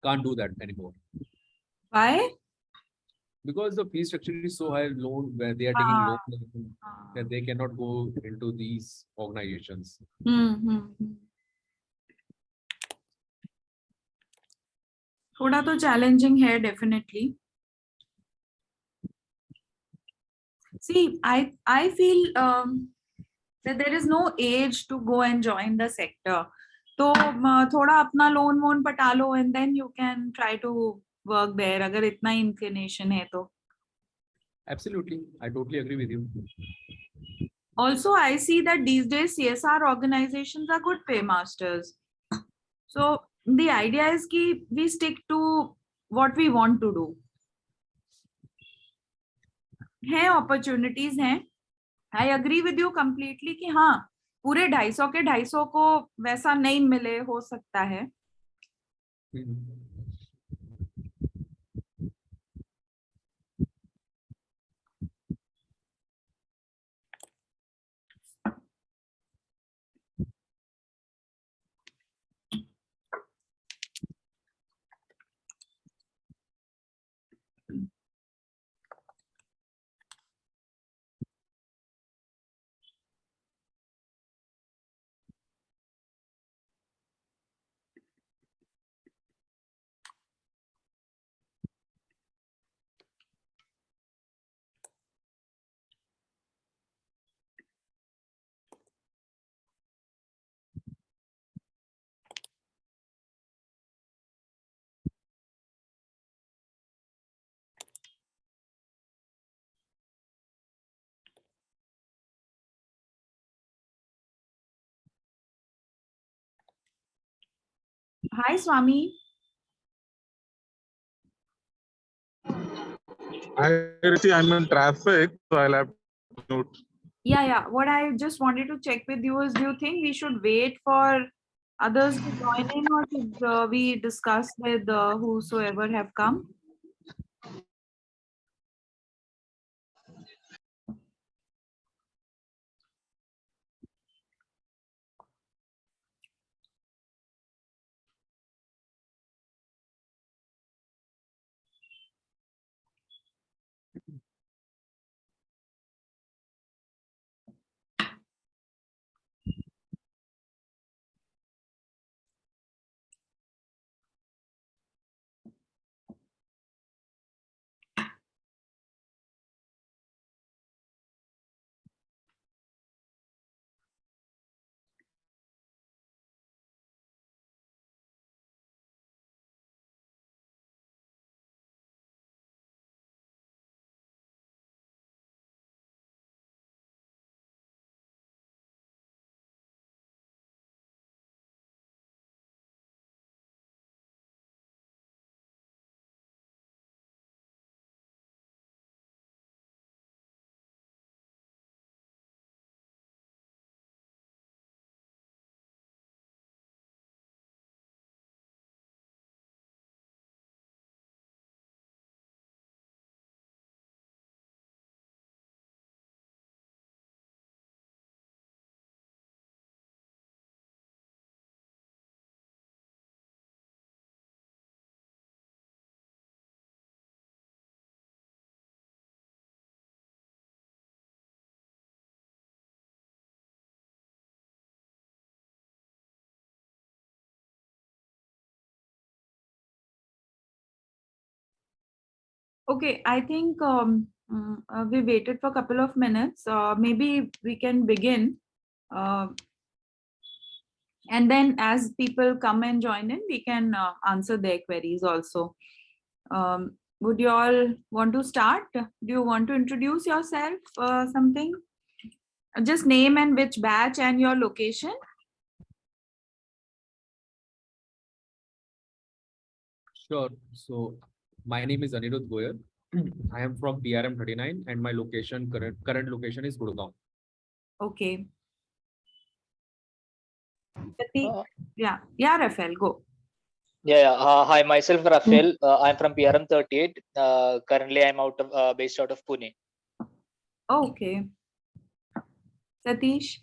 can't do that anymore. Why? Because the fee structure is so high, loan where they are taking loan that they cannot go into these organizations. थोड़ा तो challenging है definitely. See, I feel that there is no age to go and join the sector. तो थोड़ा अपना loan वोन पटा लो and then you can try to work there अगर इतना inclination है तो. Absolutely, I totally agree with you. Also, I see that these days CSR organizations are good paymasters. So the idea is कि we stick to what we want to do. है opportunities हैं. I agree with you completely कि हाँ पूरे 250 के 250 को वैसा नहीं मिले हो सकता है. Hi, Swami. I'm in traffic, so I'll have to note. Yeah. What I just wanted to check with you is, do you think we should wait for others to join in, or should we discuss with whosoever have come? Okay, I think we waited for a couple of minutes. Maybe we can begin. And then as people come and join in, we can answer their queries also. Would you all want to start? Do you want to introduce yourself, something? Just name and which batch and your location. Sure. So my name is Anirudh Goyal. I am from PRM 39 and my location, current location is Gurgaon. Okay. Yeah, Rafael, go. Hi, myself Rafael. I'm from PRM 38. Currently, I'm based out of Pune. Okay. Satish.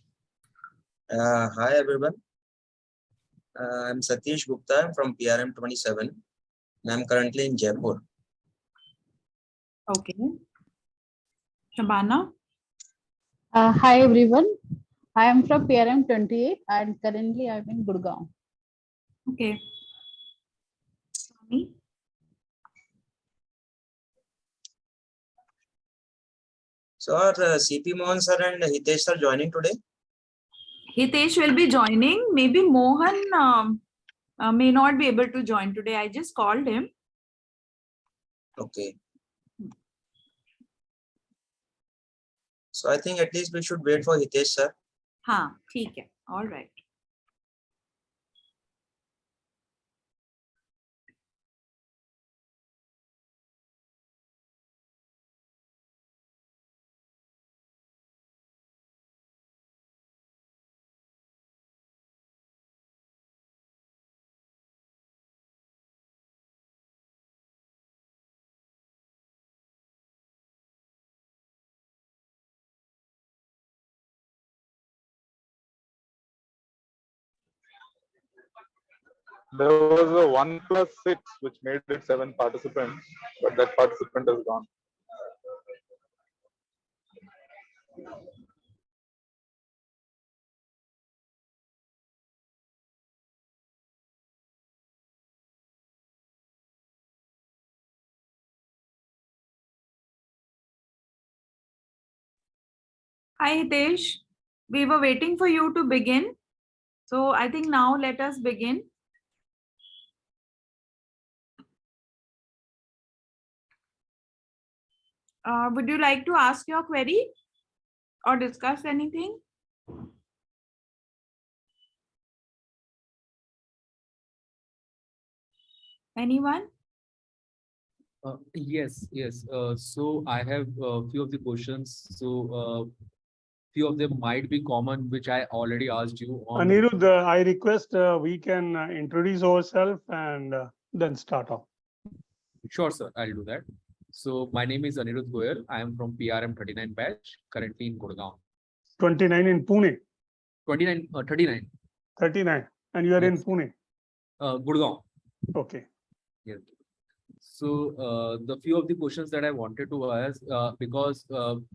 Hi everyone. I'm Satish Gupta. I'm from PRM 27. I'm currently in Jaipur. Okay. Shabana? Hi everyone. I am from PRM 28 and currently I'm in Gurgaon. Okay. Swami? So are CP Mohan sir and Hitesh sir joining today? Hitesh will be joining. Maybe Mohan may not be able to join today. I just called him. Okay. So I think at least we should wait for Hitesh sir. हाँ, ठीक है. All right. There was a 1+6 which made it 7 participants, but that participant is gone. Hi, Hitesh. We were waiting for you to begin. So I think now let us begin. Would you like to ask your query or discuss anything? Anyone? Yes. So I have a few of the questions. So few of them might be common, which I already asked you on. Anirudh, I request we can introduce ourselves and then start off. Sure, sir. I'll do that. So my name is Anirudh Goyal. I am from PRM 39 batch, currently in Gurgaon. 29 in Pune, 39. 39, and you are in Yes. Pune. Gurgaon. Okay. Yes. So the few of the questions that I wanted to ask, because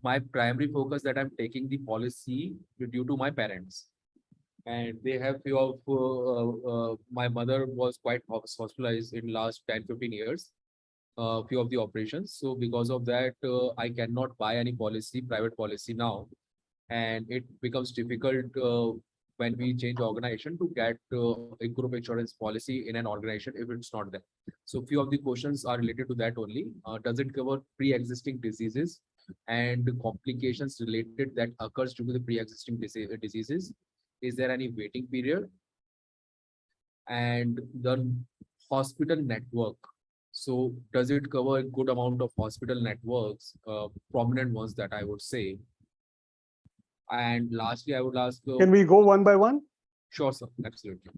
my primary focus that I'm taking the policy due to my parents. And they have few of my mother was quite hospitalized in last 10-15 years. Few of the operations. So because of that, I cannot buy any policy, private policy now. And it becomes difficult when we change organization to get a group insurance policy in an organization if it's not there. So few of the questions are related to that only. Does it cover pre-existing diseases and complications related that occurs due to the pre-existing diseases? Is there any waiting period? And the hospital network. So does it cover a good amount of hospital networks, prominent ones that I would say? And lastly, I would ask. Can we go one by one? Sure, sir. Absolutely.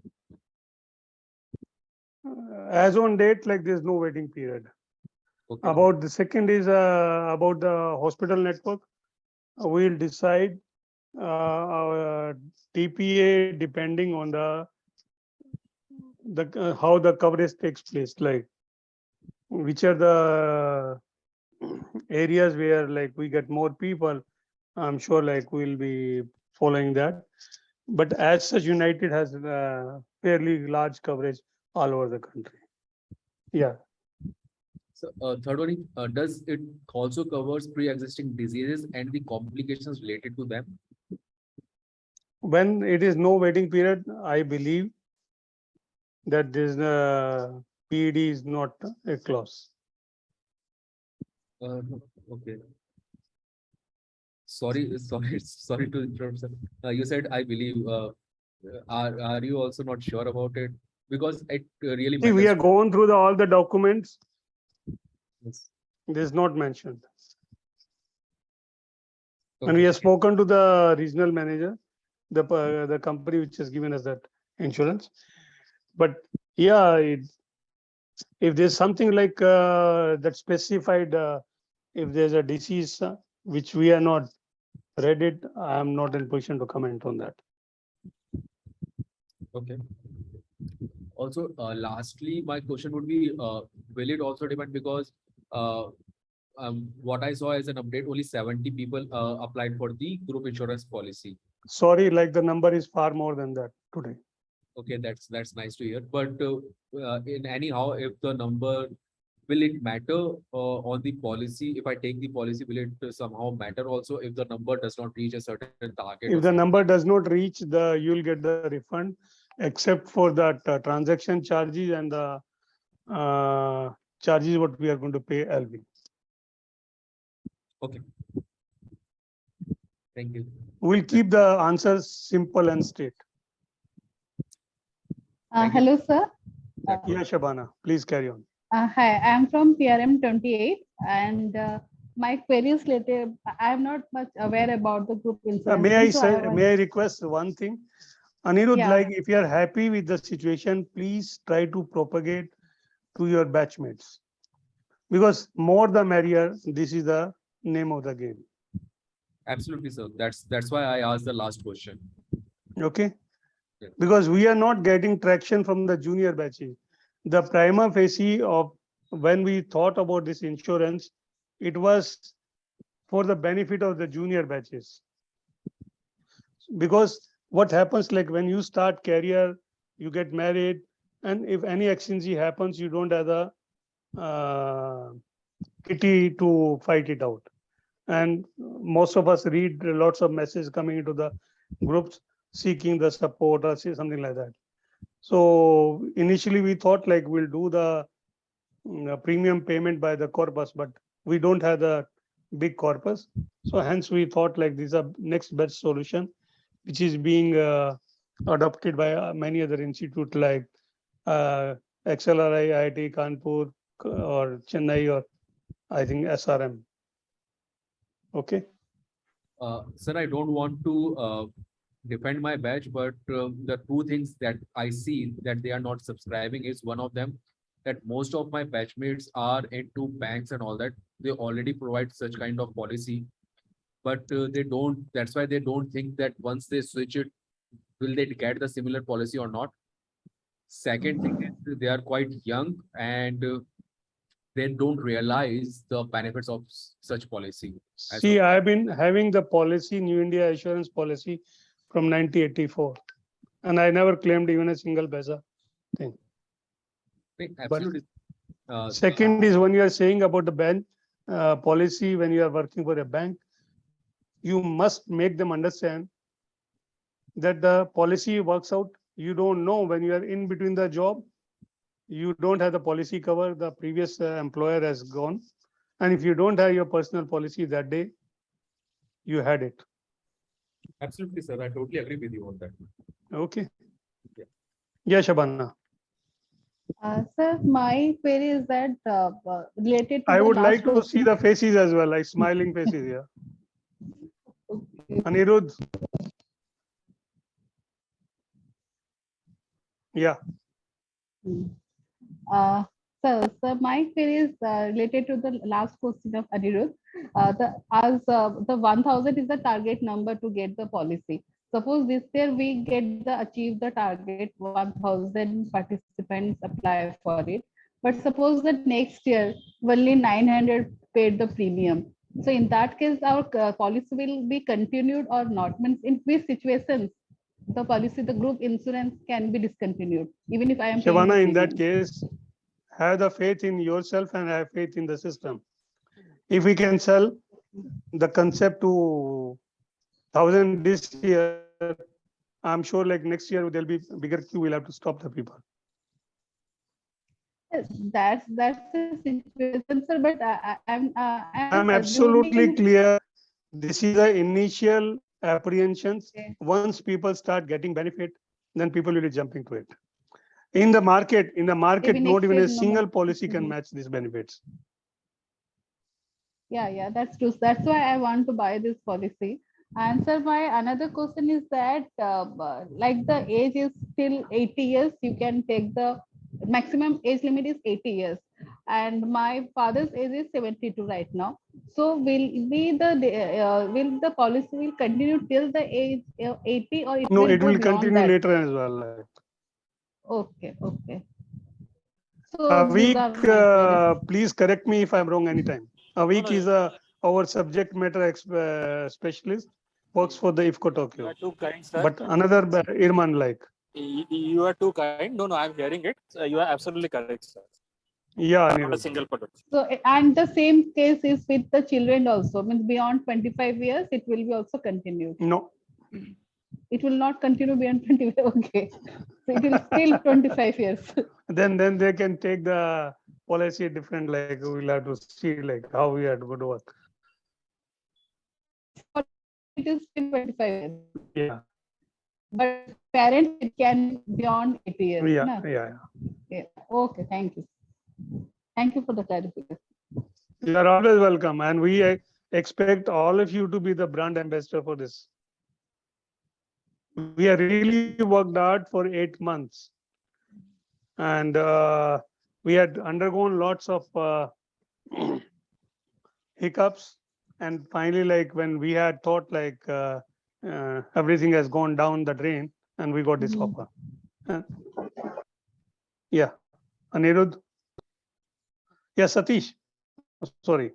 As on date, like there's no waiting period. Okay. About the second is about the hospital network. We'll decide our TPA depending on the how the coverage takes place, like which are the areas where like we get more people. I'm sure like we'll be following that. But as such, United has fairly large coverage all over the country. Yeah. So third one, does it also covers pre-existing diseases and the complications related to them? When it is no waiting period, I believe that this PED is not a clause. Okay. Sorry to interrupt, sir. You said I believe. Are you also not sure about it? Because it really See, we matters. are going through all the documents. Yes. This is not mentioned. And Okay. we have spoken to the regional manager, the company which has given us that insurance. But yeah, if there's something like that specified, if there's a disease which we are not read it, I'm not in position to comment on that. Okay. Also, lastly, my question would be, will it also depend because what I saw as an update, only 70 people applied for the group insurance policy. Sorry, like the number is far more than that today. Okay, that's nice to hear. But in anyhow, if the number, will it matter on the policy? If I take the policy, will it somehow matter also if the number does not reach a certain target? If the number does not reach the, you'll get the refund, except for that transaction charges and the charges what we are going to pay LV. Thank you. We'll keep the answers simple and straight. Thank you. Hello, sir. Yeah, Shabana, please carry on. Hi, I am from PRM 28 and my query is related. I am not much aware about the group insurance. May I so say, was- may I request one thing? Anirudh, Yeah. like if you are happy with the situation, please try to propagate to your batchmates. Because more the merrier, this is the name of the game. Absolutely, sir. That's why I asked the last question. Okay? Yeah. Because we are not getting traction from the junior batches. The prima facie of when we thought about this insurance, it was for the benefit of the junior batches. Because what happens, like when you start career, you get married, and if any accident happens, you don't have the kitty to fight it out. And most of us read lots of messages coming into the groups seeking the support or say something like that. So initially we thought like we'll do the premium payment by the corpus, but we don't have the big corpus. So hence we thought like this is a next best solution, which is being adopted by many other institutes like XLRI, IIT Kanpur, or Chennai, or I think SRM. Okay. Sir, I don't want to defend my batch, but the two things that I see that they are not subscribing is one of them, that most of my batchmates are into banks and all that. They already provide such kind of policy, but they don't. That's why they don't think that once they switch it, will they get the similar policy or not. Second thing is they are quite young and they don't realize the benefits of such policy. As See, I've been having the policy, New India Assurance Policy, from 1984, and I never claimed even a single paisa. Absolutely. Second is when you are saying about the bank policy, when you are working for a bank, you must make them understand that the policy works out. You don't know when you are in between the job, you don't have the policy cover, the previous employer has gone. And if you don't have your personal policy that day, you had it. Absolutely, sir. I totally agree with you on that. Okay. Yeah. Yeah, Shabana. Sir, my query is that related to I the would last like to see question. the faces as well, like smiling faces here. Anirudh. Yeah. So my query is related to the last question of Anirudh. The 1,000 is the target number to get the policy. Suppose this year we achieve the target, 1,000 participants apply for it. But suppose that next year only 900 paid the premium. So in that case, our policy will be continued or not? Means in which situations the policy, the group insurance can be discontinued, even if I am paying the Shabana, in that premium. case, have the faith in yourself and have faith in the system. If we can sell the concept to 1,000 this year, I'm sure like next year there'll be bigger queue. We'll have to stop the people. Yes, that's the situation, sir. But I'm absolutely clear. This is the initial apprehensions. Okay. Once people start getting benefit, then people will be jumping to it. In the market, not next even year, a no single more. policy can Mhm. match these benefits. Yeah, that's true. That's why I want to buy this policy. And sir, my another question is that like the age is still 80 years, you can take the maximum age limit is 80 years. And my father's age is 72 right now. So will the policy will continue till the age of 80 or it No, will it go will beyond continue that? later as well. Okay. So So these are my queries. Please correct me if I'm wrong anytime. Avik is our subject matter specialist, works for the IFCO You Tokyo. are too kind, sir. But another Irman like. You are too kind. No, I'm hearing it. You are absolutely correct, sir. Yeah, Not a Anirudh. single product. So, and the same case is with the children also, means beyond 25 years, it will be also continued. No. It will not continue beyond 25. Okay. So it will still 25 years. Then they can take the policy different, like we'll have to see like how we are going to work. It is still 25 years. Yeah. But parents, it can be beyond 80 years. Yeah, na? Yeah. Okay, thank you. Thank you for the clarification. You are always welcome, and we expect all of you to be the brand ambassador for this. We are really worked hard for 8 months, and we had undergone lots of hiccups, and finally, like when we had thought like everything has gone down the drain, and we got this offer. Yeah, Anirudh. Yeah, Satish. Sorry.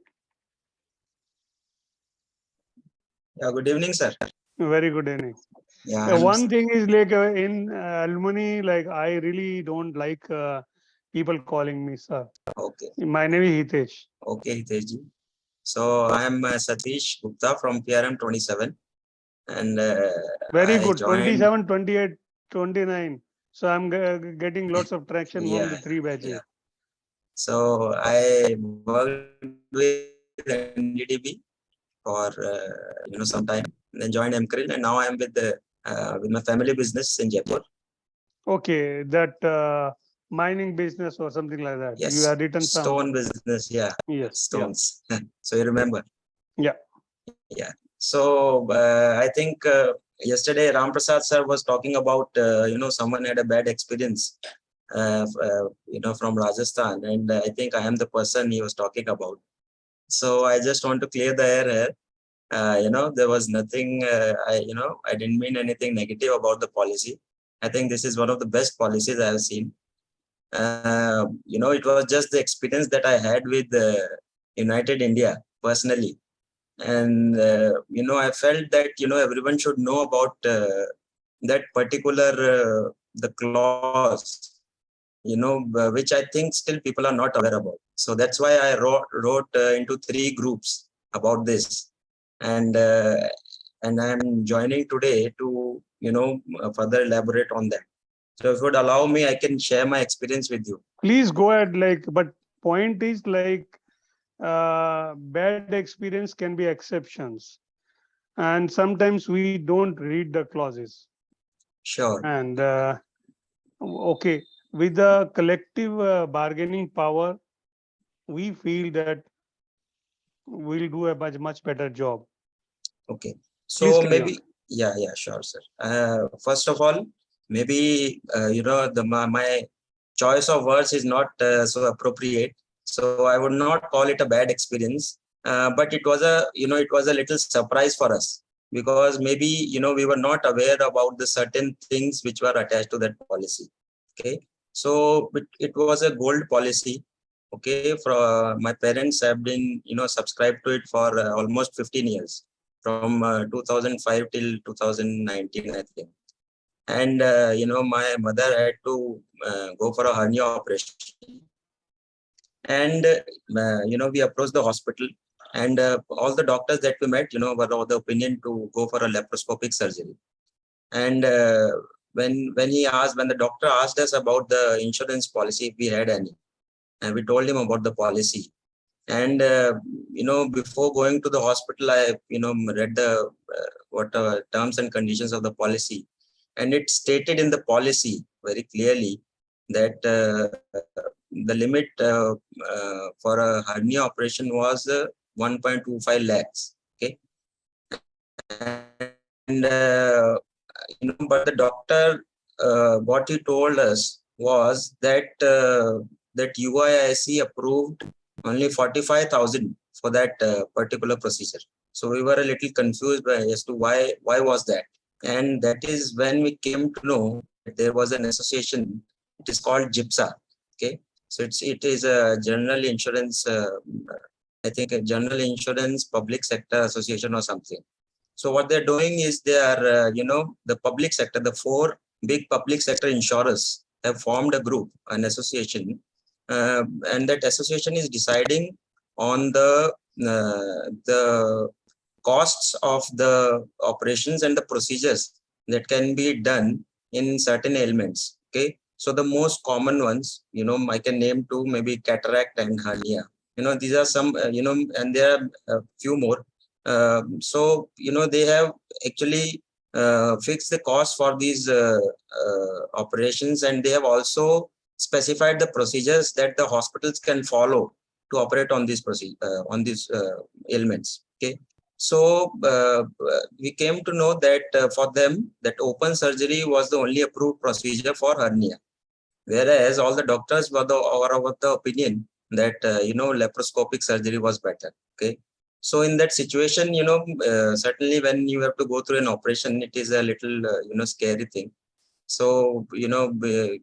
Yeah, good evening, sir. Very good evening. Yeah, I'm- One thing is like in alumni, like I really don't like people calling me sir. okay. My name is Hitesh. Okay, Hitesh ji. So I am Satish Gupta from PRM 27. And Very I good. joined- 27, 28, 29. So I'm getting lots of traction from Yeah, the 3 batches. yeah. So I worked with NDDB for some time, then joined MCRIL, and now I'm with my family business in Jaipur. Okay, that mining business or something like that. Yes, You have written some. stone business. Yeah, Yes. Yeah. stones. So you remember? Yeah. Yeah. So I think yesterday Ram Prasad sir was talking about someone had a bad experience from Rajasthan, and I think I am the person he was talking about. So I just want to clear the air here. There was nothing. I didn't mean anything negative about the policy. I think this is one of the best policies I have seen. It was just the experience that I had with United India personally. And I felt that everyone should know about that particular the clause, which I think still people are not aware about. So that's why I wrote into 3 groups about this, and I'm joining today to further elaborate on that. So if you would allow me, I can share my experience with you. Please go ahead. Like, but point is like bad experience can be exceptions, and sometimes we don't read the clauses. Sure. And okay, with the collective bargaining power, we feel that we'll do a much better job. Okay. Please So carry maybe, yeah, sure, sir. First of all, maybe my choice of words is not so appropriate. So I would not call it a bad experience, but it was a little surprise for us, because maybe we were not aware about the certain things which were attached to that policy. Okay, so it was a gold policy. Okay, for my parents have been subscribed to it for almost 15 years, from 2005 till 2019, I think. And my mother had to go for a hernia operation, and we approached the hospital, and all the doctors that we met were of the opinion to go for a laparoscopic surgery. And when the doctor asked us about the insurance policy, if we had any, and we told him about the policy. And before going to the hospital, I read the what terms and conditions of the policy, and it stated in the policy very clearly that the limit for a hernia operation was 1.25 lakhs. Okay, and but the doctor, what he told us was that that UIIC approved only 45,000 for that particular procedure. So we were a little confused as to why was that. And that is when we came to know that there was an association. It is called GIPSA. Okay, So it is a general insurance, I think a general insurance public sector association or something. So what they're doing is they are, the public sector, the 4 big public sector insurers have formed a group, an association, and that association is deciding on the costs of the operations and the procedures that can be done in certain ailments. Okay, so the most common ones, I can name 2, maybe cataract and hernia. These are some, and there are a few more. So they have actually fixed the cost for these operations, and they have also specified the procedures that the hospitals can follow to operate on these ailments. Okay, so we came to know that for them that open surgery was the only approved procedure for hernia, whereas all the doctors were of the opinion that laparoscopic surgery was better. Okay, so in that situation, certainly when you have to go through an operation, it is a little scary thing. So we wanted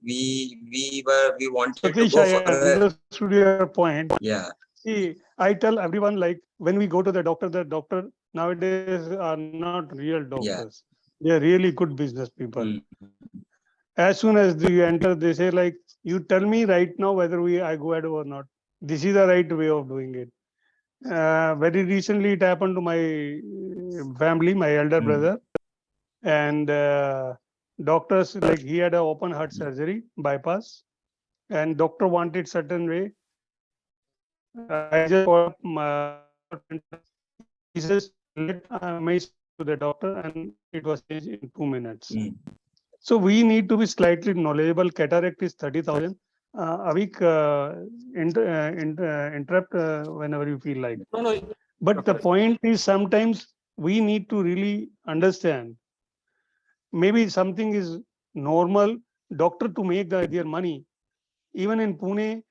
to Satish, go I for understood your point. yeah. See, I tell everyone, like when we go to the doctor nowadays are not real doctors. They are really good business people. Mm. As soon as you enter, they say like, you tell me right now whether I go ahead or not. This is the right way of doing it. Very recently, it happened to my family, my elder Mm. brother, and doctors, like he had an open heart surgery, bypass, and doctor wanted certain way. I just called up he says, let me speak to the doctor, and it was changed in 2 minutes. Mm. So we need to be slightly knowledgeable. Cataract is 30,000. Avik, interrupt whenever you feel like. No, no. But the point is, sometimes we need to really understand. Maybe something is normal. Doctor to make their money. Even in Pune,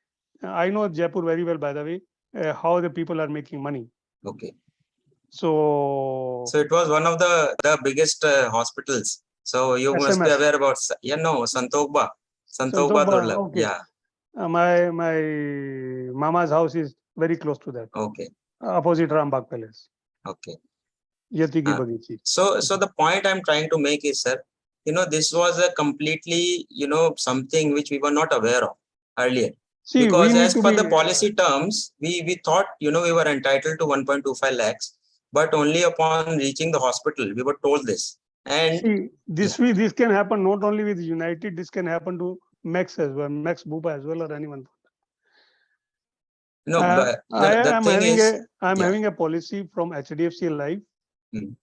I know Jaipur very well, by the way, how the people are making money. Okay. So So it was one of the biggest hospitals. So you must be SMS. aware about Santokba Santokba, Durlab. okay. Yeah. My mama's house is very close to that, Okay. opposite Rambagh Palace. Okay. Yati ki Ah. Bagichi. So the point I'm trying to make is, sir, this was a completely, something which we were not aware of earlier. See, Because we need as to per be the policy terms, we thought, we were entitled to 1.25 lakhs, but only upon reaching the hospital, we were told this. And see, this can happen not only with United, this can happen to Max as well, Max Bupa as well, or anyone. no, but the I'm thing having is, having a policy from HDFC Life. Mm.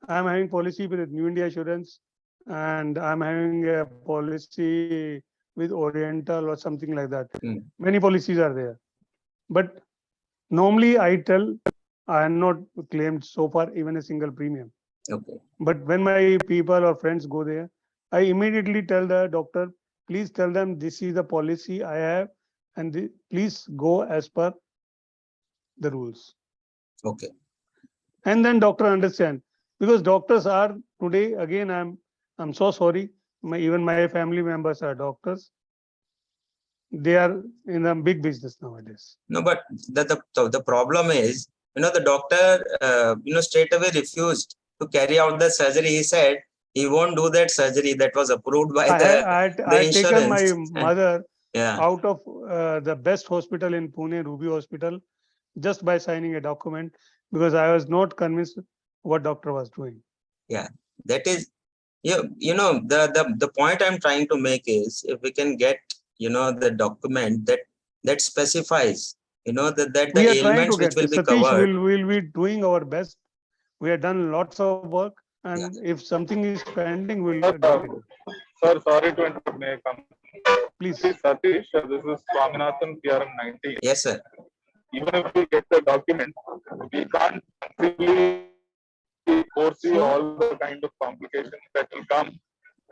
I'm having policy with New India Assurance, and I'm having a policy with Oriental or something like that. Mm. Many policies are there, but normally I tell I am not claimed so far even a single premium. Okay. But when my people or friends go there, I immediately tell the doctor, please tell them this is the policy I have, and please go as per the rules. Okay. And then doctor understand, because doctors are today, again, I'm so sorry, even my family members are doctors. They are in a big business nowadays. No, but the problem is, the doctor, straight away refused to carry out the surgery. He said he won't do that surgery that was approved by I the taken my insurance. mother Yeah. out of the best hospital in Pune, Ruby Hospital, just by signing a document, because I was not convinced what doctor was doing. Yeah, that is, the point I'm trying to make is, if we can get, the document that specifies, that the We are trying to ailments which get will be Satish covered. will be doing our best. We have done lots of work, and Yeah. if something is pending, we'll definitely. Sir, sorry to interrupt. May I come? Please. Satish, this is Swaminathan, PRM 19. Yes, sir. Even if we get the document, we can't really foresee all the kind of complications that will come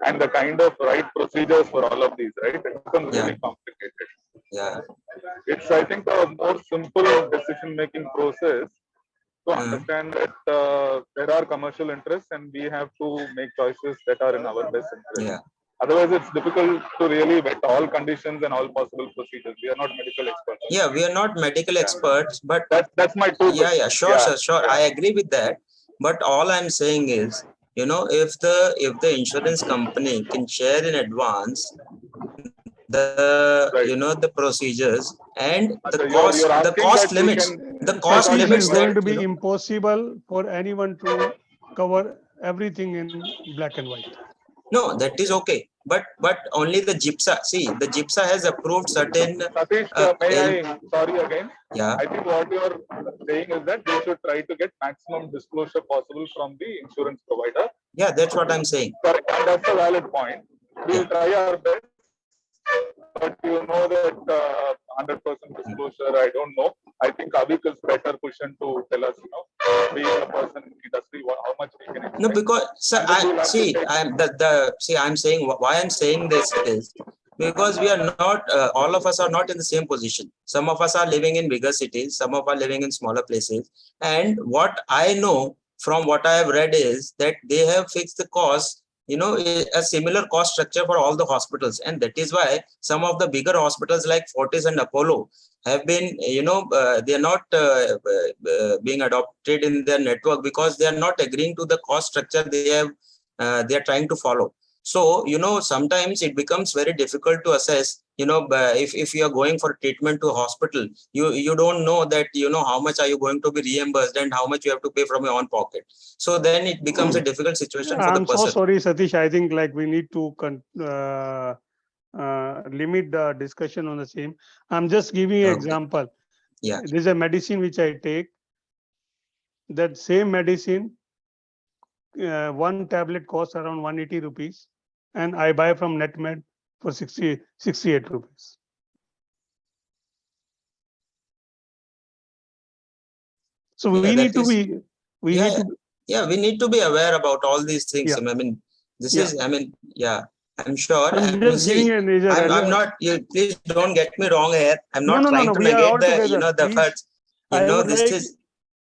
and the kind of right procedures for all of these, right? It becomes really complicated. Yeah. It's, I think, a more simple decision-making process to understand that there are commercial interests and we have to make choices that are in our best interest. Yeah. Otherwise, it's difficult to really vet all conditions and all possible procedures. We are not medical experts. Yeah, we are not medical experts, but That's my two. yeah, sure, Yeah, sir, sure. yeah. I agree with that. But all I'm saying is, if the insurance company can share in advance the procedures and the So cost, you're the asking cost that we limits, can the check cost on Satish, the is limits network. going that to be impossible for anyone to cover everything in black and white. no, that is okay. But only the GIPSA. See, the GIPSA has approved certain. Satish, may I, sorry again. Yeah. I think what you're saying is that they should try to get maximum disclosure possible from the insurance provider. Yeah, that's what I'm saying. Correct. And that's a valid point. We'll Yeah. try our best. But you know that 100% disclosure, I don't know. I think Avik is better positioned to tell us, being a person in the industry, how much we can expect. No, because sir, And then we'll I have to see. take- I'm saying why I'm saying this is because we are not. All of us are not in the same position. Some of us are living in bigger cities. Some of us are living in smaller places. And what I know from what I have read is that they have fixed the cost. A similar cost structure for all the hospitals, and that is why some of the bigger hospitals like Fortis and Apollo have been, they are not being adopted in their network because they are not agreeing to the cost structure they are trying to follow. So, sometimes it becomes very difficult to assess, if you are going for treatment to a hospital, you don't know that, how much are you going to be reimbursed and how much you have to pay from your own pocket. So then it becomes a difficult situation for the I'm so person. sorry, Satish. I think like we need to limit the discussion on the same. I'm just giving an Okay. example. Yeah. There's a medicine which I take. That same medicine, one tablet costs around 180 rupees, and I buy from NetMed for 68 rupees. So we Yeah, need that to is, be, we yeah, need to, yeah, we need to be aware about all these things. Yeah. I mean, this Yeah. is, I mean, yeah, I'm sure. I'm I mean, just giving see, a major. I'm not, please don't get me wrong here. I'm No, not no, no, trying no. to We are all negate the, together. the Please, efforts.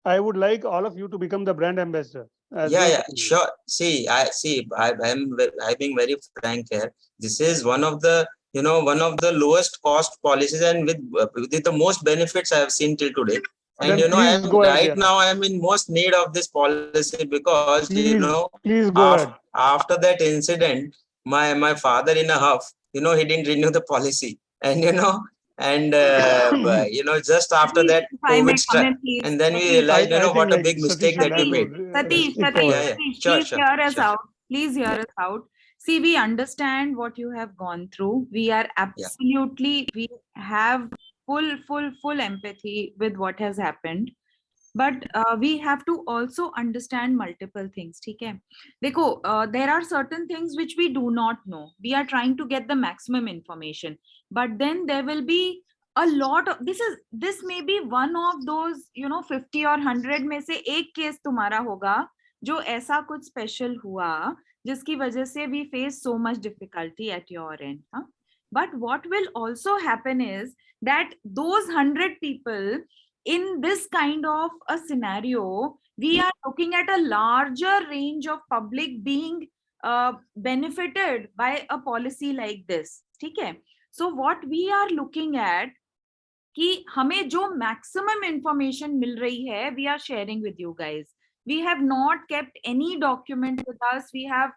I would like all of you to become the brand ambassador. As Yeah, they yeah, do. sure. See, I'm being very frank here. This is one of the, one of the lowest cost policies and with the most benefits I have seen till today. And, Then please go ahead. right Yeah. now I am in most need of this policy because, Please go ahead. after that incident, my father in a huff, he didn't renew the policy. And, just after Satish, that, if I may COVID come struck. in, please. And then we Satish, realized, I think what a like big Satish mistake should that we have made. to Satish, stick Satish, over. Yeah, yeah. Satish, Sure, please sure, hear us sure. out. Please hear us out. See, we understand what you have gone through. We are absolutely, we have full empathy with what has happened. But we have to also understand multiple things. Okay? There are certain things which we do not know. We are trying to get the maximum information. But then there will be a lot of this may be one of those 50 or 100 में से एक case तुम्हारा होगा जो ऐसा कुछ special हुआ जिसकी वजह से we face so much difficulty at your end. But what will also happen is that those 100 people in this kind of a scenario, we are looking at a larger range of public being benefited by a policy like this. Okay? So what we are looking at कि हमें जो maximum information मिल रही है, we are sharing with you guys. We have not kept any document with us. We have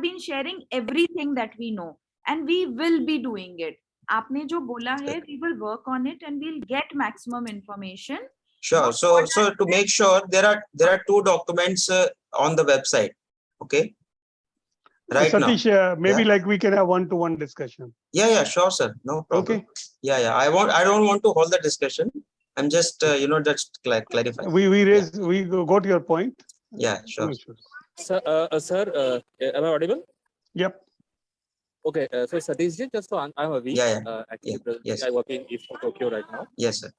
been sharing everything that we know, and we will be doing it. आपने जो बोला है, we will work on it and we'll get maximum information. Sure. So to make sure, there are two documents on the website. Okay. Right Satish, now. maybe Yeah. like we can have one-to-one discussion. Yeah, sure, sir. No problem. Okay. Yeah. I don't want to hold the discussion. I'm just, just clarify. We got your point. Yeah, sure. No issues. Sir, am I audible? Yep. Okay, so Satish ji, just so I'm Avi. Yeah. Actually, Yes. I work in East Tokyo right now. Yes, sir.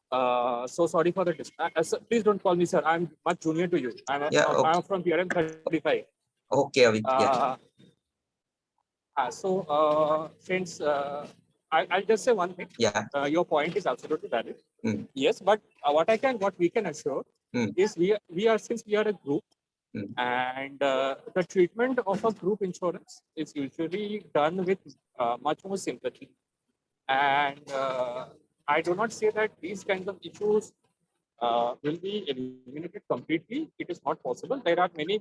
So sorry for the sir, please don't call me sir. I'm much junior to you. Okay. I'm from PRM 35. Okay, Avi. Yeah. Since I'll just say one thing. Yeah. Your point is absolutely valid. Mm. Yes, but what we can assure is since we are a group, And the treatment of a group insurance is usually done with much more sympathy. And I do not say that these kinds of issues will be eliminated completely. It is not possible. There are many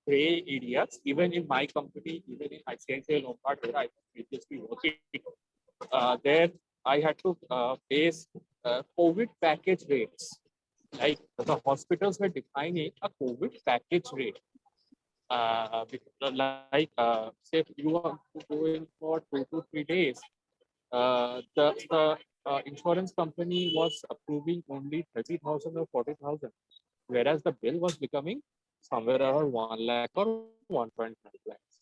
gray areas, even in my company, even in ICICI Lombard, where I was previously working. There, I had to face COVID package rates. Like the hospitals were defining a COVID package rate. Say if you are going for 2 to 3 days, the insurance company was approving only 30,000 or 40,000, whereas the bill was becoming somewhere around 1 lakh or 1.5 lakhs.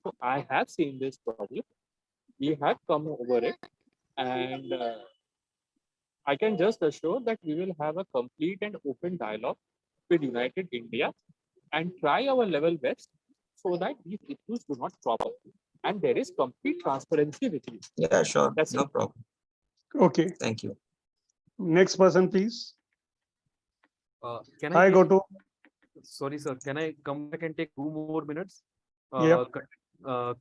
So I have seen this problem. We have come over it, and I can just assure that we will have a complete and open dialogue with United India and try our level best so that these issues do not crop up. And there is complete transparency with you. Yeah, sure. That's No it. problem. Okay, Thank you. next person, please. Can Hi, I go take, to. sorry, sir, can I come back and take 2 more minutes? Yeah.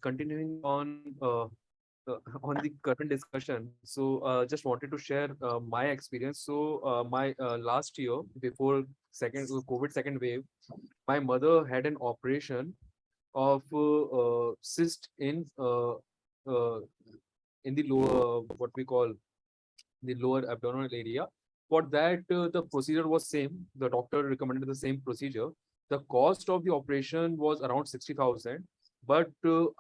Continuing on the current discussion. So just wanted to share my experience. So my last year before COVID second wave, my mother had an operation of cyst in the lower, what we call the lower abdominal area. For that, the procedure was same. The doctor recommended the same procedure. The cost of the operation was around 60,000, but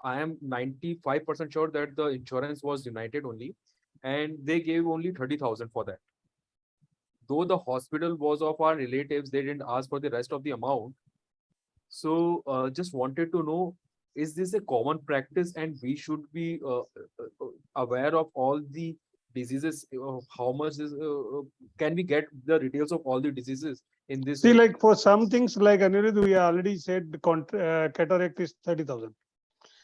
I am 95% sure that the insurance was United only, and they gave only 30,000 for that. Though the hospital was of our relatives, they didn't ask for the rest of the amount. So just wanted to know, is this a common practice and we should be aware of all the diseases, how much is, can we get the details of all the diseases in this? See, like for some things like Anirudh, we already said the cataract is 30,000.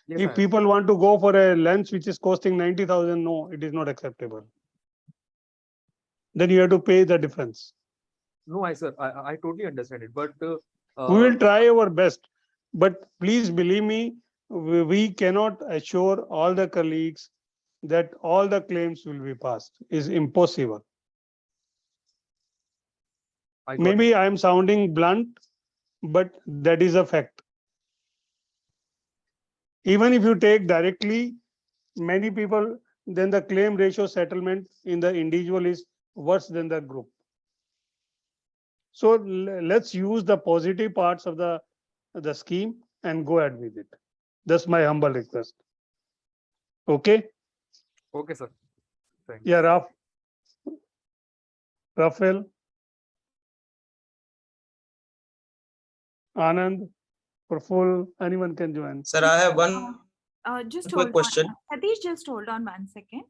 Yes, If people want to go for a lens which is costing 90,000, no, it is not acceptable. Then you have to pay the difference. No, sir, I totally understand it, but We will try our best, but please believe me, we cannot assure all the colleagues that all the claims will be passed. Is impossible. I got Maybe it. I am sounding blunt, but that is a fact. Even if you take directly many people, then the claim ratio settlement in the individual is worse than the group. So let's use the positive parts of the scheme and go ahead with it. That's my humble request. Okay. Okay, sir. Thanks. Yeah, Rafael, Anand, Praful, anyone can join. Sir, I have one Just quick hold question. on. Satish, just hold on 1 second.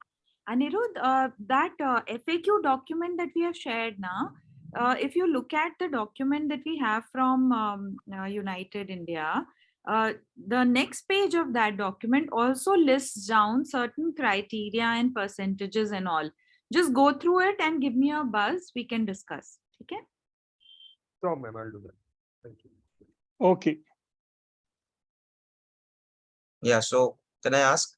Anirudh, that FAQ document that we have shared now, if you look at the document that we have from United India, the next page of that document also lists down certain criteria and percentages and all. Just go through it and give me a buzz. We can discuss. Okay. Sure, ma'am, I'll do that. Thank you. Okay. Yeah, so can I ask?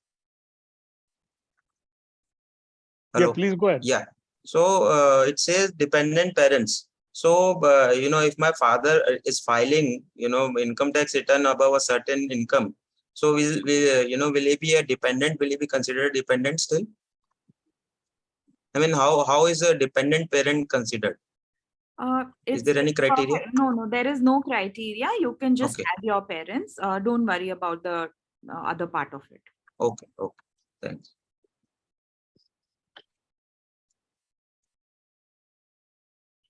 Yeah, Hello. please go ahead. Yeah. So it says dependent parents. So if my father is filing, income tax return above a certain income, so will he be a dependent? Will he be considered dependent still? I mean, how is a dependent parent considered? Is there any criteria? No, there is no criteria. You can just Okay. add your parents. Don't worry about the other part of it. Okay. Thanks.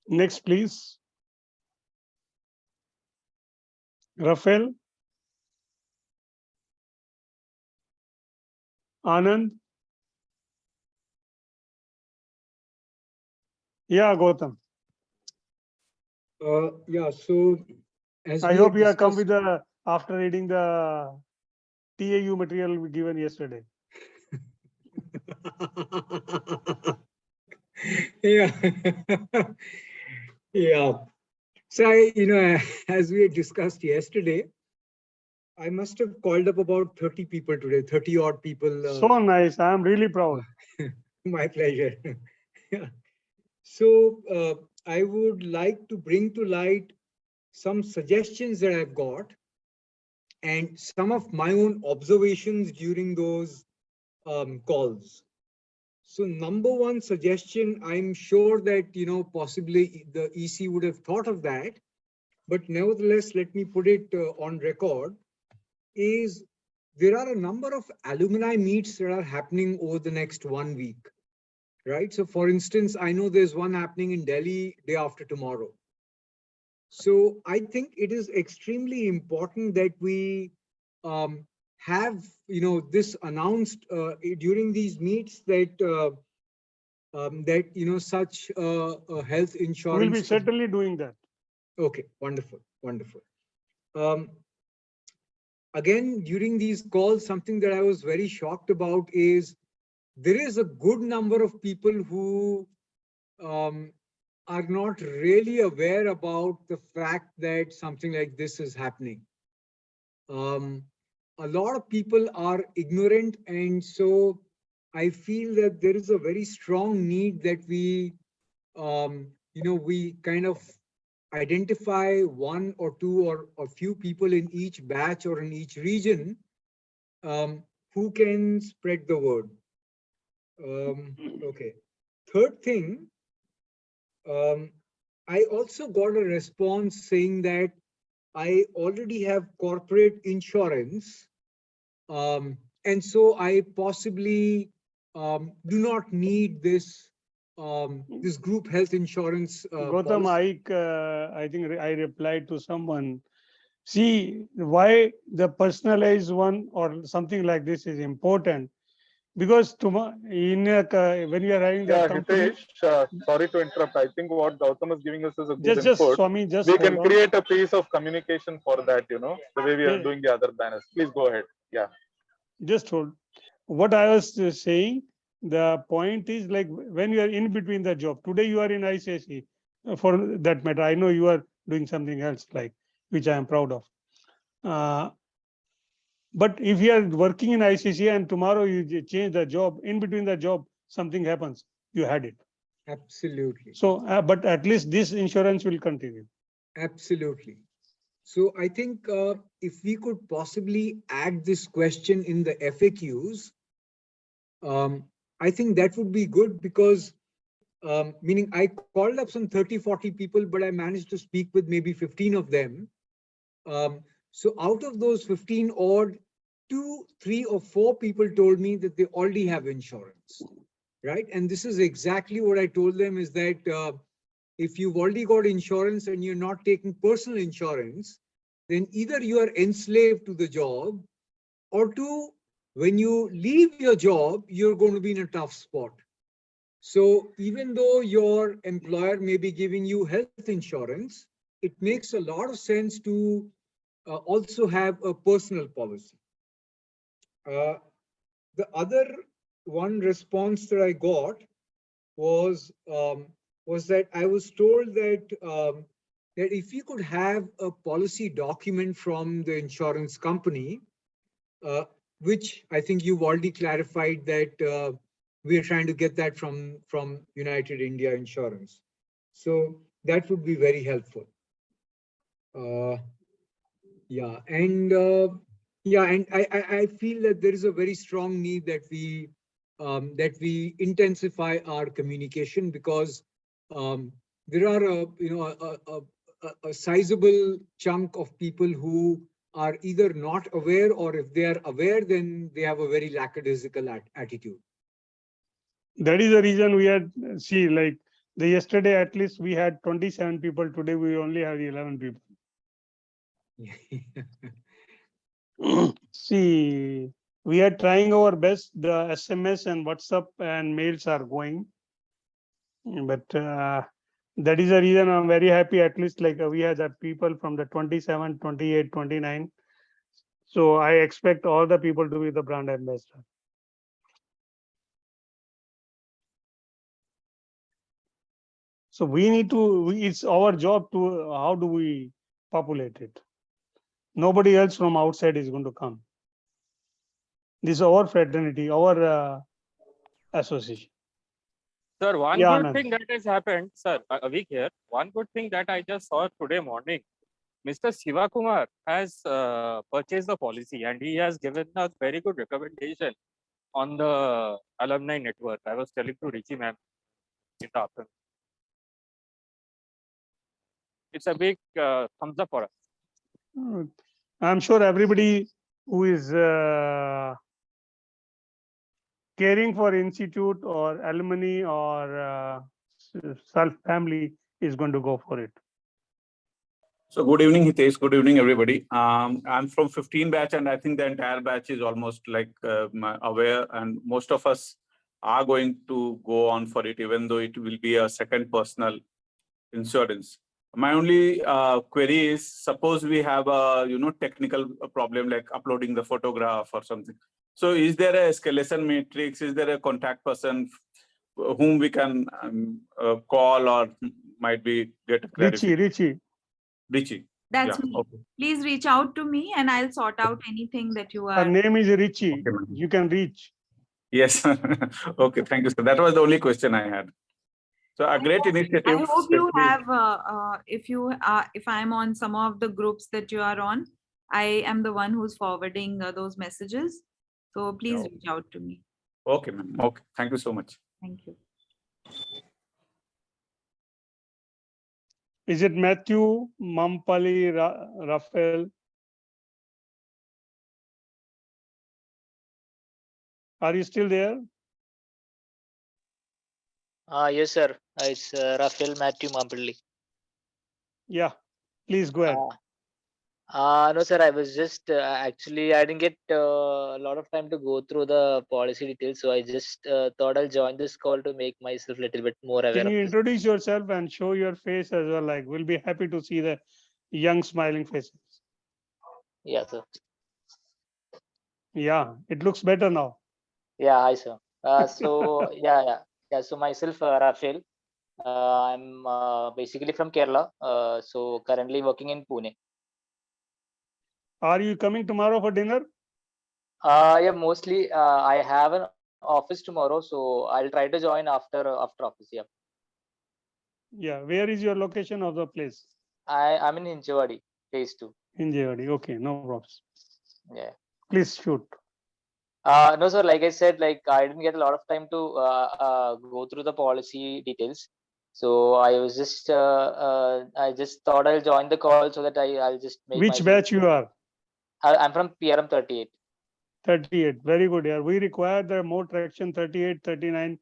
Next, please. Rafael, Anand. Yeah, Gautam. Yeah, so as I we hope had you have come discussed, with after reading the TAU material we given yesterday. yeah, yeah. So I, as we had discussed yesterday, I must have called up about 30 people today, 30 odd people. So nice. I'm really proud. My pleasure. Yeah. So I would like to bring to light some suggestions that I've got and some of my own observations during those calls. So number one suggestion, I'm sure that, possibly the EC would have thought of that, but nevertheless, let me put it on record, is there are a number of alumni meets that are happening over the next 1 week, right? So for instance, I know there's one happening in Delhi day after tomorrow. So I think it is extremely important that we have, this announced during these meets that such health insurance. We'll be certainly doing that. Okay, wonderful, wonderful. Again, during these calls, something that I was very shocked about is there is a good number of people who are not really aware about the fact that something like this is happening. A lot of people are ignorant, and so I feel that there is a very strong need that we, we kind of identify one or two or a few people in each batch or in each region who can spread the word. Okay. Third thing, I also got a response saying that I already have corporate insurance, and so I possibly do not need this this group health insurance. Gautam, I think I replied to someone. See why the personalized one or something like this is important, because tomorrow when you are having Yeah, that company. Hitesh, sorry to interrupt. I think what Gautam is giving us is a good Just input. Swami, just We hold can on. create a piece of communication for that, the way we are Yeah. doing the other banners. Please go ahead. Yeah. Just hold. What I was saying, the point is like when you are in between the job. Today you are in ICC, for that matter. I know you are doing something else, like which I am proud of. But if you are working in ICC and tomorrow you change the job, in between the job something happens, you had it. Absolutely. So, but at least this insurance will continue. Absolutely. So I think if we could possibly add this question in the FAQs, I think that would be good, because meaning I called up some 30, 40 people, but I managed to speak with maybe 15 of them. So out of those 15 odd, 2, 3 or 4 people told me that they already have insurance, right? And this is exactly what I told them, is that if you've already got insurance and you're not taking personal insurance, then either you are enslaved to the job, or two, when you leave your job, you're going to be in a tough spot. So even though your employer may be giving you health insurance, it makes a lot of sense to also have a personal policy. The other one response that I got was that I was told that that if you could have a policy document from the insurance company, which I think you've already clarified that we are trying to get that from United India Insurance. So that would be very helpful. Yeah, and I feel that there is a very strong need that we intensify our communication, because there are a sizable chunk of people who are either not aware, or if they are aware, then they have a very lackadaisical attitude. That is the reason we had, see, like the yesterday at least we had 27 people. Today we only have 11 people. See, we are trying our best. The SMS and WhatsApp and mails are going, but that is the reason I'm very happy. At least like we have the people from the 27, 28, 29. So I expect all the people to be the brand ambassador. So we need to, it's our job to, how do we populate it? Nobody else from outside is going to come. This is our fraternity, our association. Sir, one Yeah, good Anand. thing that has happened, sir, a week here. One good thing that I just saw today morning, Mr. Siva Kumar has purchased the policy and he has given us very good recommendation on the alumni network. I was telling to Richie ma'am in the afternoon. It's a big thumbs up for us. I'm sure everybody who is caring for institute or alumni or self family is going to go for it. So good evening, Hitesh. Good evening, everybody. I'm from 15 batch, and I think the entire batch is almost like aware, and most of us are going to go on for it, even though it will be a second personal insurance. My only query is: suppose we have a technical problem like uploading the photograph or something. So, is there a escalation matrix? Is there a contact person whom we can call or might be get clarification? Richie. That's Yeah, me. okay. Please reach out to me and I'll sort out anything that you Her are. name is Richie. Okay, ma'am. You can reach. Yes. Okay, thank you, sir. That was the only question I had. So a great I initiative. hope you especially- have, if I'm on some of the groups that you are on, I am the one who's forwarding those messages. So please Yeah. reach out to me. Okay, ma'am. Okay, thank you so much. Thank you. Is it Matthew, Mampali, Raphael? Are you still there? Yes, sir. It's Rafael Matthew Mampalli. Yeah, please go ahead. No, sir. I was just actually I didn't get a lot of time to go through the policy details, so I just thought I'll join this call to make myself a little bit more aware Can of you this. introduce yourself and show your face as well? Like, we'll be happy to see the young smiling faces. Yeah, sir. Yeah, it looks better now. Yeah, hi, sir. So yeah. So myself, Rafael. I'm basically from Kerala. So currently working in Pune. Are you coming tomorrow for dinner? Yeah, mostly I have an office tomorrow, so I'll try to join after office. Yeah, Yeah, where is your location of the place? I'm in Hinjawadi, phase 2. In JRD. Okay, no problems. Yeah. Please shoot. No, sir. Like I said, like I didn't get a lot of time to go through the policy details. So I just thought I'll join the call so that I'll just make Which myself. batch you are? I'm from PRM 38. 38. Very good. Yeah, we require the more traction 38, 39,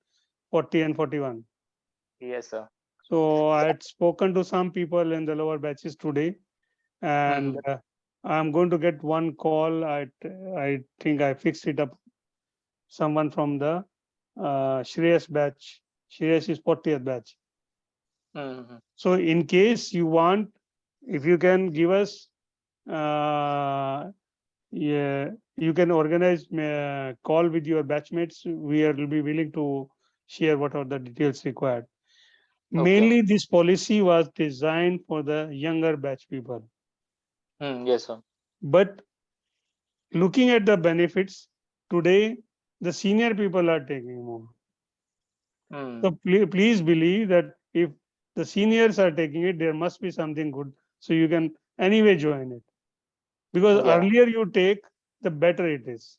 40, and 41. Yes, sir. So I had spoken to some people in the lower batches today, and I'm going to get one call. I think I fixed it up. Someone from the Shreyas batch. Shreyas is 40th batch. Mm-hmm. So in case you want, if you can give us, yeah, you can organize call with your batchmates. We will be willing to share what are the details required. Mainly, this policy was designed for the younger batch people. Yes, sir. But looking at the benefits, today the senior people are taking more. So please believe that if the seniors are taking it, there must be something good. So you can anyway join it. Because Yeah. earlier you take, the better it is.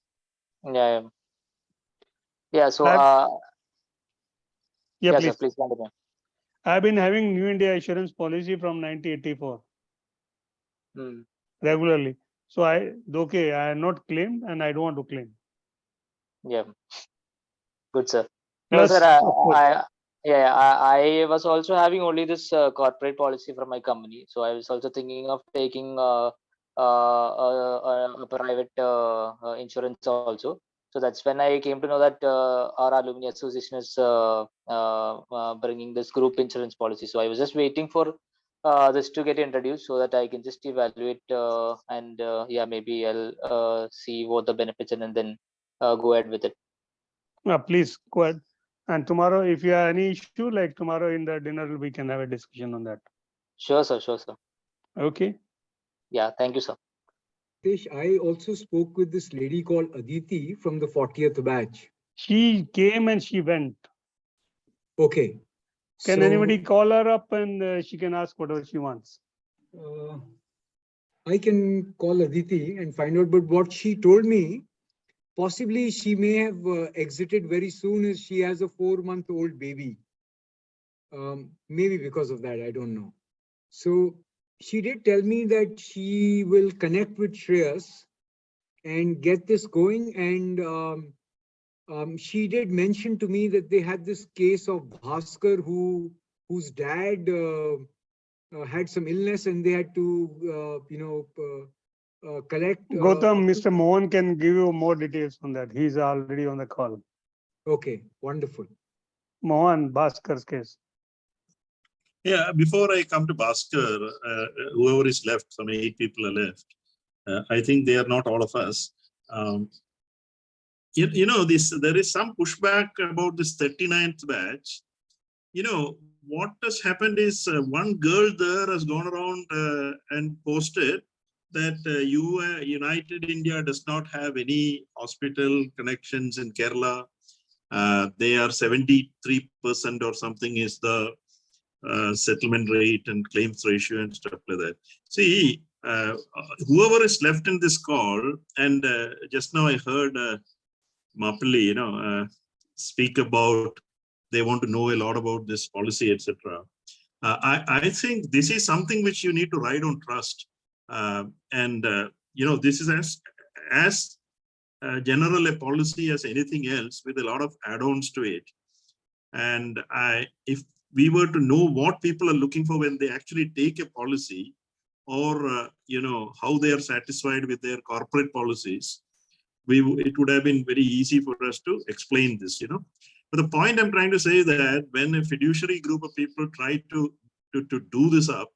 Yeah. Yeah. So Yeah, yeah, please. sir. Please continue. I've been having New India Assurance policy from 1984 regularly. So I have not claimed and I don't want to claim. Yeah. Good, sir. No, Plus, sir. of course, I was also having only this corporate policy from my company. So I was also thinking of taking a private insurance also. So that's when I came to know that our alumni association is bringing this group insurance policy. So I was just waiting for this to get introduced so that I can just evaluate and yeah, maybe I'll see what the benefits and then go ahead with it. please go ahead. And tomorrow, if you have any issue, like tomorrow in the dinner, we can have a discussion on that. Sure, sir. Sure, sir. Okay. Yeah. Thank you, sir. Hitesh, I also spoke with this lady called Aditi from the 40th batch. She came and she went. Okay. Can So, anybody call her up and she can ask whatever she wants? I can call Aditi and find out, but what she told me, possibly she may have exited very soon as she has a 4-month-old baby. Maybe because of that, I don't know. So she did tell me that she will connect with Shreyas and get this going. And she did mention to me that they had this case of Bhaskar whose dad had some illness and they had to, collect. Gautam, Mr. Mohan can give you more details on that. He's already on the call. Okay, wonderful. Mohan, Bhaskar's case. Yeah, before I come to Bhaskar, whoever is left, some 8 people are left. I think they are not all of us. You know, there is some pushback about this 39th batch. You know, what has happened is one girl there has gone around and posted that United India does not have any hospital connections in Kerala. They are 73% or something is the settlement rate and claims ratio and stuff like that. See, whoever is left in this call, and just now I heard Mapali, speak about they want to know a lot about this policy, etc. I think this is something which you need to ride on trust, this is as general a policy as anything else with a lot of add-ons to it. And if we were to know what people are looking for when they actually take a policy, or how they are satisfied with their corporate policies, it would have been very easy for us to explain this. But the point I'm trying to say is that when a fiduciary group of people try to do this up,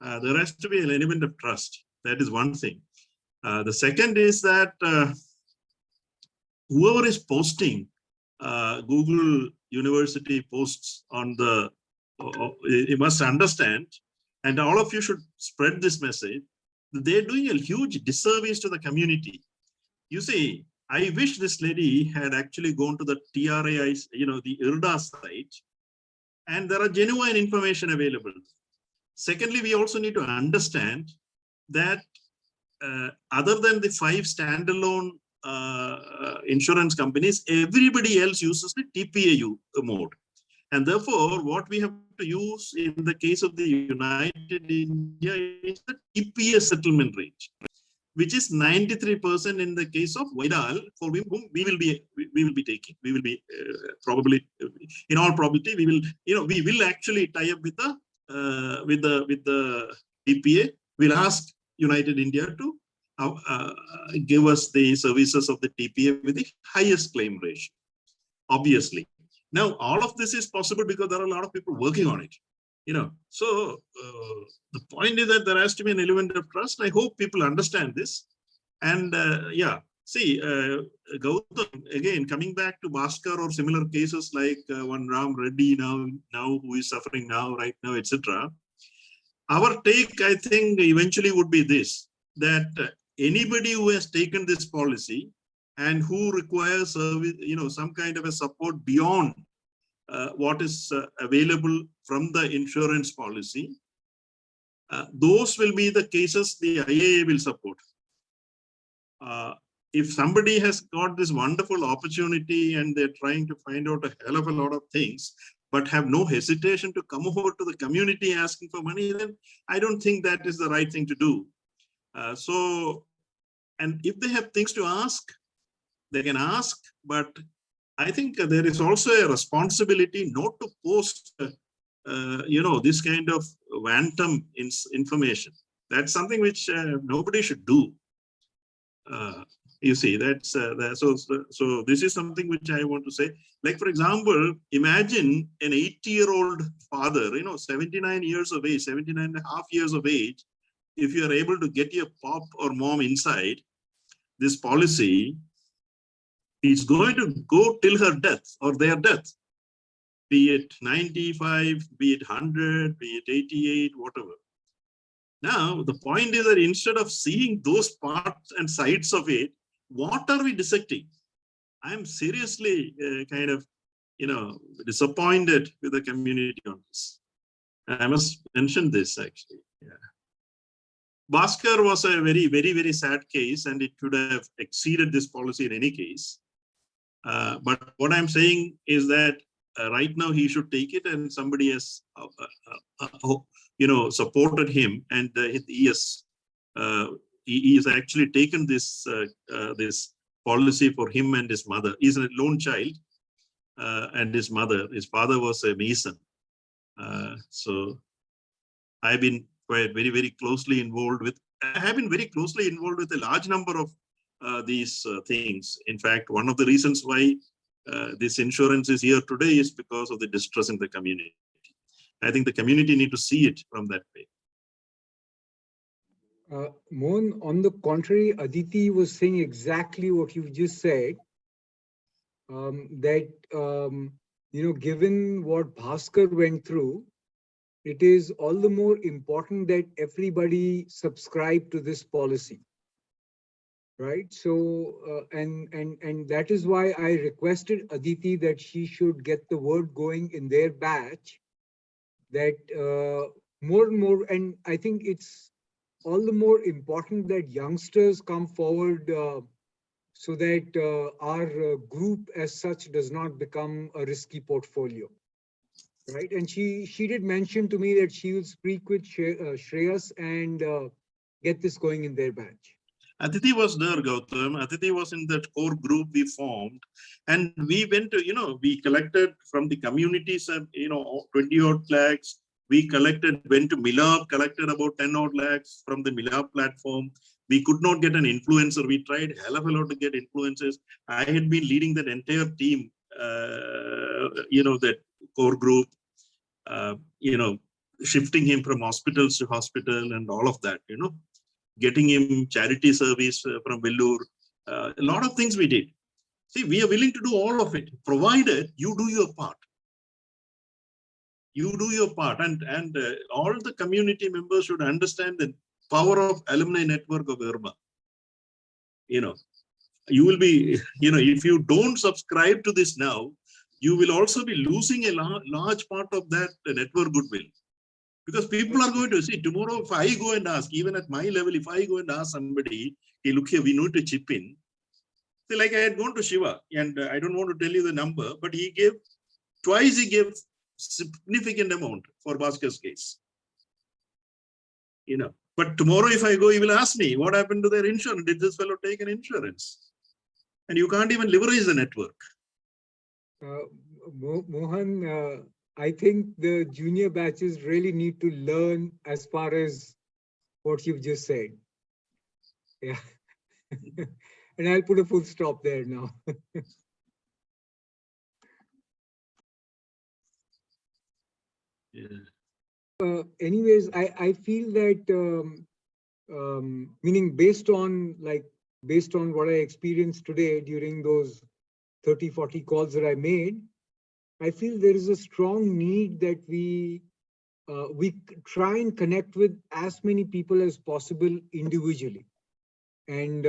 there has to be an element of trust. That is one thing. The second is that whoever is posting Google University posts on the, you must understand, and all of you should spread this message, they're doing a huge disservice to the community. You see, I wish this lady had actually gone to the TRAI, the IRDA site, and there are genuine information available. Secondly, we also need to understand that other than the 5 standalone insurance companies, everybody else uses the TPA mode. And therefore, what we have to use in the case of the United India is the TPA settlement rate, which is 93% in the case of Vidal, for whom we will be taking. We will be probably, in all probability, we will actually tie up with the TPA. We'll ask United India to give us the services of the TPA with the highest claim ratio, obviously. Now, all of this is possible because there are a lot of people working on it. So the point is that there has to be an element of trust. I hope people understand this. And see, Gautam, again, coming back to Bhaskar or similar cases like one Ram Reddy now who is suffering now, right now, etc. Our take, I think, eventually would be this, that anybody who has taken this policy and who requires some kind of a support beyond what is available from the insurance policy, those will be the cases the IAA will support. If somebody has got this wonderful opportunity and they're trying to find out a hell of a lot of things, but have no hesitation to come over to the community asking for money, then I don't think that is the right thing to do. And if they have things to ask, they can ask, but I think there is also a responsibility not to post, this kind of phantom information. That's something which nobody should do. You see, that's so this is something which I want to say. Like, for example, imagine an 80-year-old father, 79 years of age, 79 and a half years of age. If you are able to get your pop or mom inside this policy, It's going to go till her death or their death, be it 95, be it 100, be it 88, whatever. Now, the point is that instead of seeing those parts and sides of it, what are we dissecting? I'm seriously kind of, disappointed with the community on this. I must mention this actually. Yeah. Bhaskar was a very, very, very sad case, and it could have exceeded this policy in any case. But what I'm saying is that right now he should take it, and somebody has, supported him, and he has actually taken this this policy for him and his mother. He's a lone child, and his father was a Mason. So I've been very, very closely involved with. I have been very closely involved with a large number of these things. In fact, one of the reasons why this insurance is here today is because of the distress in the community. I think the community need to see it from that way. Mohan, on the contrary, Aditi was saying exactly what you just said. That given what Bhaskar went through, it is all the more important that everybody subscribe to this policy. Right. So, and that is why I requested Aditi that she should get the word going in their batch, that more and more, and I think it's all the more important that youngsters come forward so that our group as such does not become a risky portfolio. Right. And she did mention to me that she will speak with Shreyas and get this going in their batch. Aditi was there, Gautam. Aditi was in that core group we formed, and we went to, we collected from the communities, 20 odd lakhs. We went to Milab, collected about 10 odd lakhs from the Milab platform. We could not get an influencer. We tried hell of a lot to get influencers. I had been leading that entire team, that core group, shifting him from hospitals to hospital and all of that, getting him charity service from Vellore. A lot of things we did. See, we are willing to do all of it, provided you do your part. You do your part, and all the community members should understand the power of alumni network of IRBA. You will be, if you don't subscribe to this now, you will also be losing a large part of that network goodwill. Because people are going to see tomorrow, if I go and ask, even at my level, if I go and ask somebody, hey, look here, we need to chip in. See, like I had gone to Shiva, and I don't want to tell you the number, but he gave significant amount for Bhaskar's case. But tomorrow if I go, he will ask me, what happened to their insurance? Did this fellow take an insurance? And you can't even leverage the network. Mohan, I think the junior batches really need to learn as far as what you've just said. Yeah. And I'll put a full stop there now. Yeah. Anyways, I feel that meaning based on what I experienced today during those 30-40 calls that I made, I feel there is a strong need that we try and connect with as many people as possible individually. And,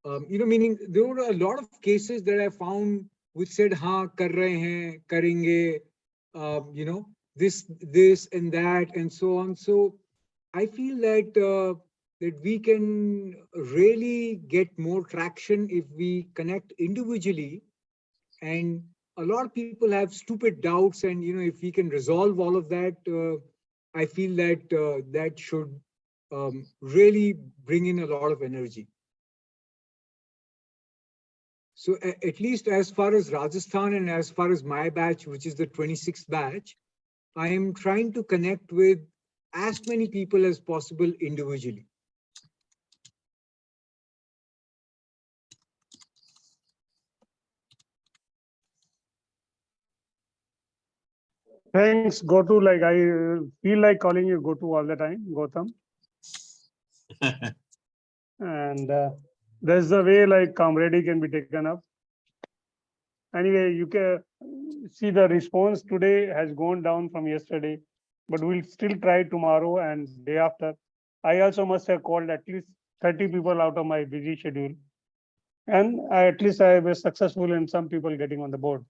meaning there were a lot of cases that I found which said, haan, kar rahe hain, karenge, this and that and so on. So I feel that that we can really get more traction if we connect individually. And a lot of people have stupid doubts, and if we can resolve all of that, I feel that that should really bring in a lot of energy. So at least as far as Rajasthan and as far as my batch, which is the 26th batch, I am trying to connect with as many people as possible individually. Thanks, Gotu. Like I feel like calling you Gotu all the time, Gautam. And there's the way like camaraderie can be taken up. Anyway, you can see the response today has gone down from yesterday, but we'll still try tomorrow and day after. I also must have called at least 30 people out of my busy schedule. And at least I was successful in some people getting on the board.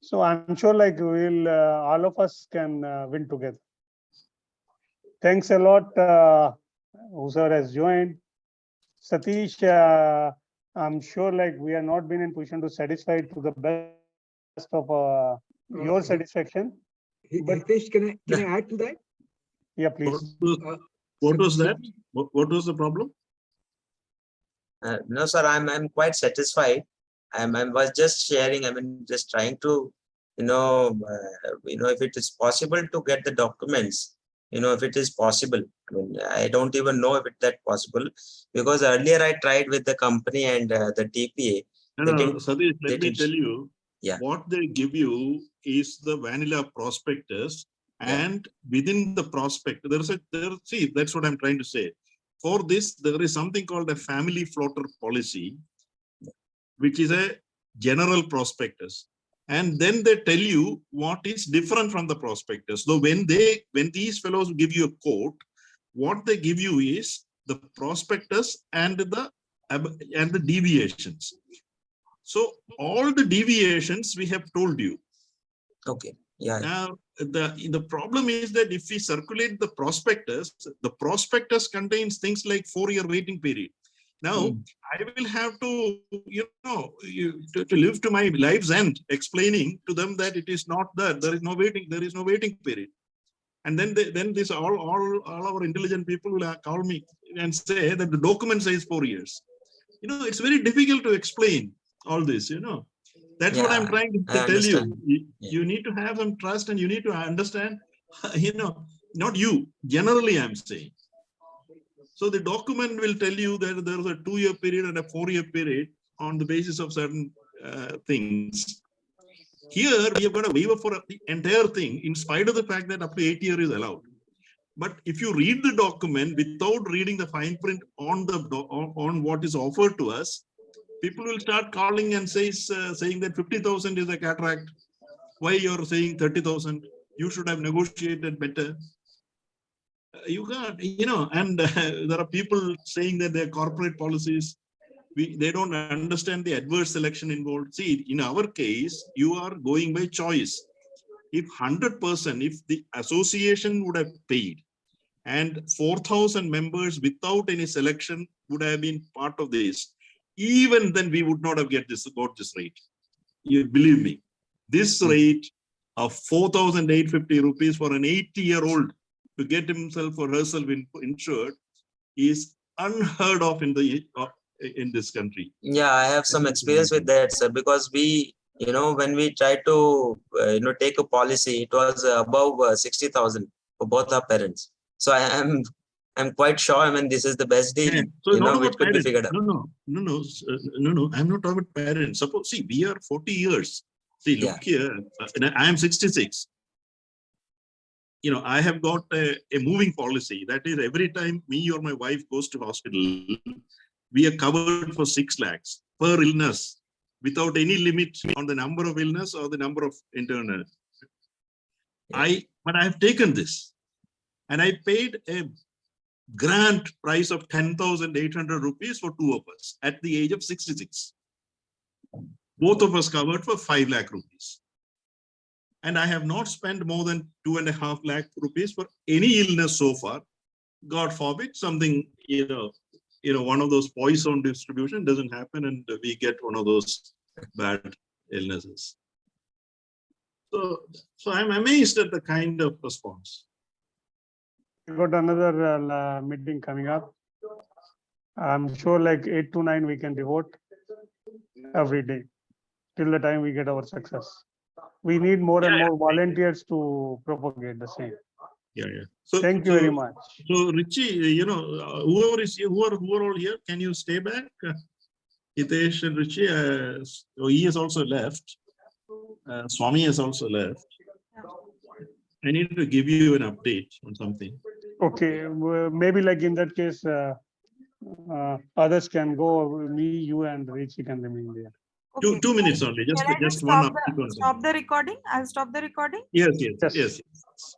So I'm sure like all of us can win together. Thanks a lot, whoever has joined. Satish, I'm sure like we are not been in position to satisfy to the best of your satisfaction. But- Hitesh, can I add to that? Yeah, please. What was that? What was the problem? No, sir, I'm quite satisfied. I was just sharing. I mean, just trying to, if it is possible to get the documents, if it is possible. I mean, I don't even know if it's that possible, because earlier I tried with the company and the TPA. No, They didn't- Satish, they let me didn't- tell you, Yeah. what they give you is the vanilla prospectus, Yeah. and within the prospect, see, that's what I'm trying to say. For this, there is something called a family floater policy, which is a general prospectus. And then they tell you what is different from the prospectus. So when these fellows give you a quote, what they give you is the prospectus and the deviations. So all the deviations we have told you. Okay. Yeah. Now, the problem is that if we circulate the prospectus contains things like 4-year waiting period. Now, I will have to, to live to my life's end, explaining to them that it is not that there is no waiting period. And then this all our intelligent people will call me and say that the document says 4 years. It's very difficult to explain all this, That's what I'm Yeah, trying to I tell you. understand. You need to have some trust, and you need to understand, not you, generally I'm saying. So the document will tell you that there's a 2-year period and a 4-year period on the basis of certain things. Here, we have got a waiver for the entire thing, in spite of the fact that up to 8 years is allowed. But if you read the document without reading the fine print on what is offered to us, people will start calling and saying that 50,000 is a cataract. Why you're saying 30,000? You should have negotiated better. You can't, and there are people saying that their corporate policies, they don't understand the adverse selection involved. See, in our case, you are going by choice. If 100%, if the association would have paid, and 4,000 members without any selection would have been part of this, even then we would not have got this rate. You believe me, this rate of 4,850 rupees for an 80-year-old to get himself or herself insured is unheard of in this country. Yeah, I have some experience with that, sir, because we, when we tried to, take a policy, it was above 60,000 for both our parents. So I'm quite sure. I mean, this is the best deal, Yeah. So not which about could be parents. figured out. No. I'm not talking about parents. Suppose, see, we are 40 years. See, look here. I am 66. I have got a moving policy. That is, every time me or my wife goes to hospital, we are covered for 6 lakhs per illness, without any limit on the number of illness or the number of internal. But I have taken this, and I paid a grand price of 10,800 rupees for 2 of us at the age of 66. Both of us covered for 5 lakh rupees. And I have not spent more than 2.5 lakh rupees for any illness so far. God forbid something, one of those poison distribution doesn't happen and we get one of those bad illnesses. So I'm amazed at the kind of response. We got another meeting coming up. I'm sure like 8 to 9 we can devote every day till the time we get our success. We need more and more volunteers to propagate the same. Yeah. So thank you very much. So Richie, whoever is here, who are all here, can you stay back? Hitesh and Richie, he has also left. Swami has also left. I need to give you an update on something. Okay, maybe like in that case, Others can go, me, you and Richi can remain there. Okay. 2 minutes only, Shall I just one stop update on stop the recording? I'll stop the recording. Yes, Yes. yes.